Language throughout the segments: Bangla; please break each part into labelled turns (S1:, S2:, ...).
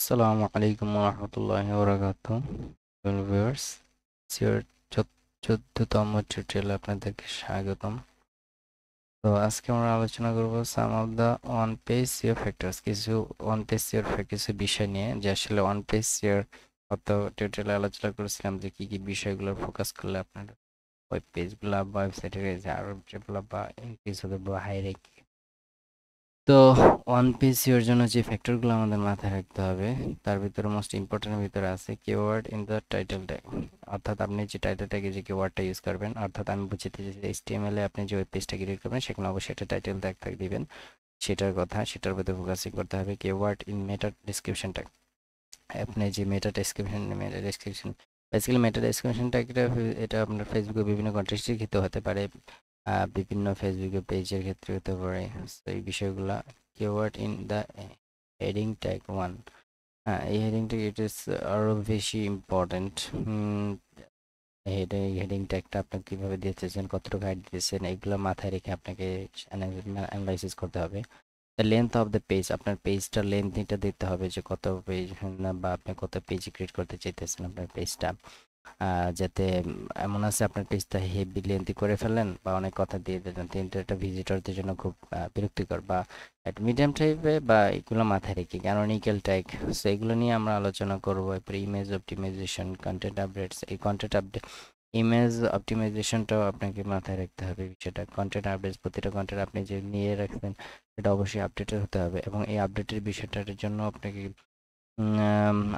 S1: আসসালামু আলাইকুম রহমতুল্লাহি ওবরাকাতুহ। ভিউয়ার্স, সিওর 14তম টিউটোরিয়ালে আপনাদেরকে স্বাগতম। তো আজকে আমরা আলোচনা করব some of the on page SEO factors, কিছু ওয়ান পেজ সিওর কিছু বিষয় নিয়ে, যে আসলে ওয়ান পেজ সিওর গত টিউটোরিয়ালে আলোচনা করেছিলাম যে কি কি বিষয়গুলো ফোকাস করলে আপনার ওয়েব পেজগুলো বা ওয়েবসাইটের যে আরো ডেভেলপ বা ইনক্রিজ হবে বা হাই র্যাঙ্ক। তো ওয়ান পেজ এর জন্য যে ফ্যাক্টরগুলো আমাদের মাথায় রাখতে হবে, তার ভিতরে মোস্ট ইম্পর্টেন্ট ভিতরে আছে keyword in the title tag. অর্থাৎ আপনি যে টাইটেল ট্যাগে যে কিওয়ার্ডটা ইউজ করবেন, অর্থাৎ আমি বুঝতে চাইছি যে এইচটিএমএল এ আপনি যে ওয়েব পেজটা ক্রিয়েট করবেন সেখানে অবশ্যই একটা টাইটেল ট্যাগ দিবেন। সেটার কথা, সেটার প্রতি ফোকাসিং করতে হবে। Keyword in meta description tag, আপনি যে meta description basically meta description ট্যাগটা, এটা আপনার ফেসবুকে বিভিন্ন কন্টেক্সটের ক্ষেত্রে হতে পারে, বিভিন্ন ফেসবুকে পেজের ক্ষেত্রে হতে পারে। তো এই বিষয়গুলা keyword in the heading tag one. হ্যাঁ, এই হেডিং ট্যাগ ইট ইজ আরো বেশি ইম্পর্টেন্ট। হেডিং ট্যাগটা আপনি কিভাবে দিতেছেন, কতটুকু হাইট দিতেছেন, এগুলো মাথায় রেখে আপনাকে অ্যানালাইসিস করতে হবে। The length of the page, আপনার পেজটার লেন্থটা দিতে হবে যে কত পেজ, না বা আপনি কত পেজ ক্রিয়েট করতে চাইতেছেন আপনার পেজটা। যাতে এমন আছে আপনার পেজটা হেভি লেন্থি করে ফেলেন বা অনেক কথা দিয়ে দিলেন, কিন্তু এটা ভিজিটরদের জন্য খুব বিরক্তিকর, বা একটা মিডিয়াম টাইপের, বা এগুলো মাথায় রেখে ক্যানোনিক্যাল ট্যাগ। সো এগুলো নিয়ে আমরা আলোচনা করবো। এরপরে ইমেজ অপটিমাইজেশন, কন্টেন্ট আপডেটস। এই কন্টেন্ট আপডেট, ইমেজ অপটিমাইজেশনটাও আপনাকে মাথায় রাখতে হবে বিষয়টা। কন্টেন্ট আপডেটস, প্রতিটা কন্টেন্ট আপনি যে নিয়ে রাখবেন এটা অবশ্যই আপডেটেড হতে হবে, এবং এই আপডেটের বিষয়টার জন্য আপনাকে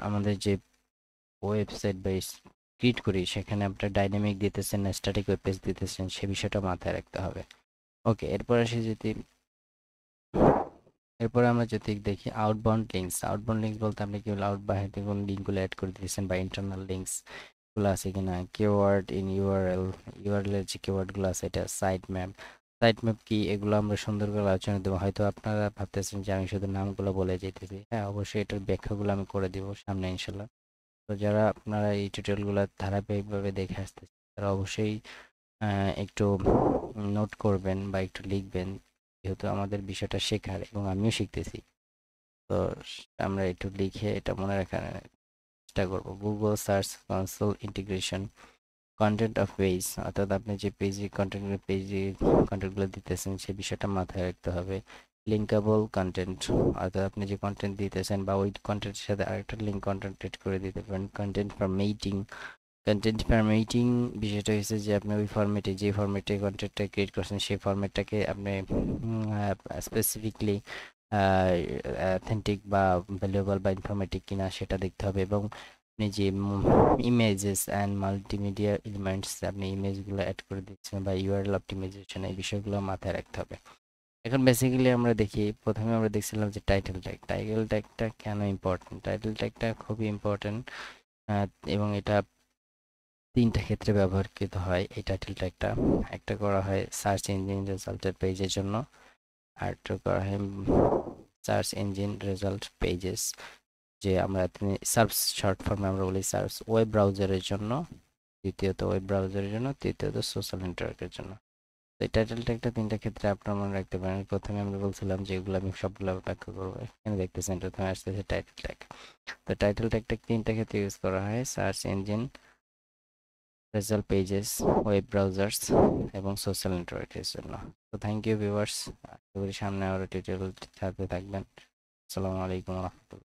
S1: আমাদের যে ওয়েবসাইট বা ক্রিয়েট করি সেখানে আপনার ডাইনামিক দিতেছেন না স্ট্যাটিক ওয়েব পেজ দিতেছেন, সে বিষয়টা মাথায় রাখতে হবে। ওকে, এরপর আসি যদি, এরপরে আমরা যদি দেখি আউটবাউন্ড লিঙ্কস। আউটবাউন্ড লিঙ্কস বলতে আপনি কি আউট বাহিরে কোন লিঙ্কগুলো অ্যাড করে দিয়েছেন বা ইন্টারনাল লিঙ্কস গুলো আছে কিনা। কিওয়ার্ড ইন ইউআরএল, ইউআরএল এর যে কিওয়ার্ড গুলো আছে, এটা সাইট ম্যাপ। সাইট ম্যাপ কি, এগুলো আমরা সুন্দর করে আলোচনা দেবো। হয়তো আপনারা ভাবতেছেন যে আমি শুধু নামগুলো বলে যেতেছি, হ্যাঁ অবশ্যই এটার ব্যাখ্যাগুলো আমি করে দিব সামনে ইনশাল্লাহ। তো যারা আপনারা এই টিউটোরিয়ালগুলো ধারাবাহিকভাবে দেখে আসতেছেন তারা অবশ্যই একটু নোট করবেন বা একটু লিখবেন, যেহেতু আমাদের বিষয়টা শেখার এবং আমিও শিখতেছি। তো আমরা একটু লিখে এটা মনে রাখার চেষ্টা করবো। Google search console integration, content of page, অর্থাৎ আপনি যে পেজে কন্টেন্টগুলো দিতেছেন সেই বিষয়টা মাথায় রাখতে হবে। লিঙ্কাবল কন্টেন্ট, অর্থাৎ আপনি যে কন্টেন্ট দিতেছেন বা ওই কন্টেন্টের সাথে আরেকটা লিঙ্ক কন্টেন্ট এড করে দিতে পারেন। কন্টেন্ট ফরম্যাটিং বিষয়টা হচ্ছে যে আপনি ওই ফরম্যাটে, যে ফরম্যাটে কন্টেন্টটা ক্রিয়েট করছেন সেই ফরম্যাটটাকে আপনি স্পেসিফিকলি অথেন্টিক বা ভ্যালুয়েবল বা ইনফরমেটিভ কিনা সেটা দেখতে হবে। এবং আপনি যে ইমেজেস অ্যান্ড মাল্টিমিডিয়া এলিমেন্টস, আপনি ইমেজগুলো অ্যাড করে দিচ্ছেন বা ইউআরএল অপটিমাইজেশন, এই বিষয়গুলো মাথায় রাখতে হবে। এখন বেসিক্যালি আমরা দেখি, প্রথমে আমরা দেখছিলাম যে টাইটেল ট্যাগটা কেন ইম্পর্টেন্ট। টাইটেল ট্যাগটা খুবই ইম্পর্টেন্ট, এবং এটা তিনটা ক্ষেত্রে ব্যবহৃত হয় এই টাইটেল ট্যাগটা। একটা করা হয় সার্চ ইঞ্জিন রেজাল্টের পেজের জন্য, আরেকটা করা হয় সার্চ ইঞ্জিন রেজাল্ট পেজেস, যে আমরা সার্চ শর্ট ফর্মে আমরা বলি সার্চ, ওয়েব ব্রাউজারের জন্য, দ্বিতীয়ত ওয়েব ব্রাউজারের জন্য, তৃতীয়ত সোশ্যাল নেটওয়ার্কের জন্য। তো এই টাইটেল ট্যাগটা তিনটা ক্ষেত্রে আপনারা মনে রাখতে পারেন। প্রথমে আমরা বলছিলাম যে এগুলো আমি সবগুলো ব্যাখ্যা করবো। এখানে দেখতেছেন প্রথমে আসতেছে টাইটেল ট্যাগ। তো টাইটেল ট্যাগটা তিনটা ক্ষেত্রে ইউজ করা হয়: search engine result pages, web browsers এবং সোশ্যাল নেটওয়ার্কের জন্য। তো থ্যাংক ইউ ভিউয়ার্স, আশা করি সামনে আরও টিউটোরিয়াল সাথে থাকবেন। আসসালামু আলাইকুম রহমতুল্লাহ।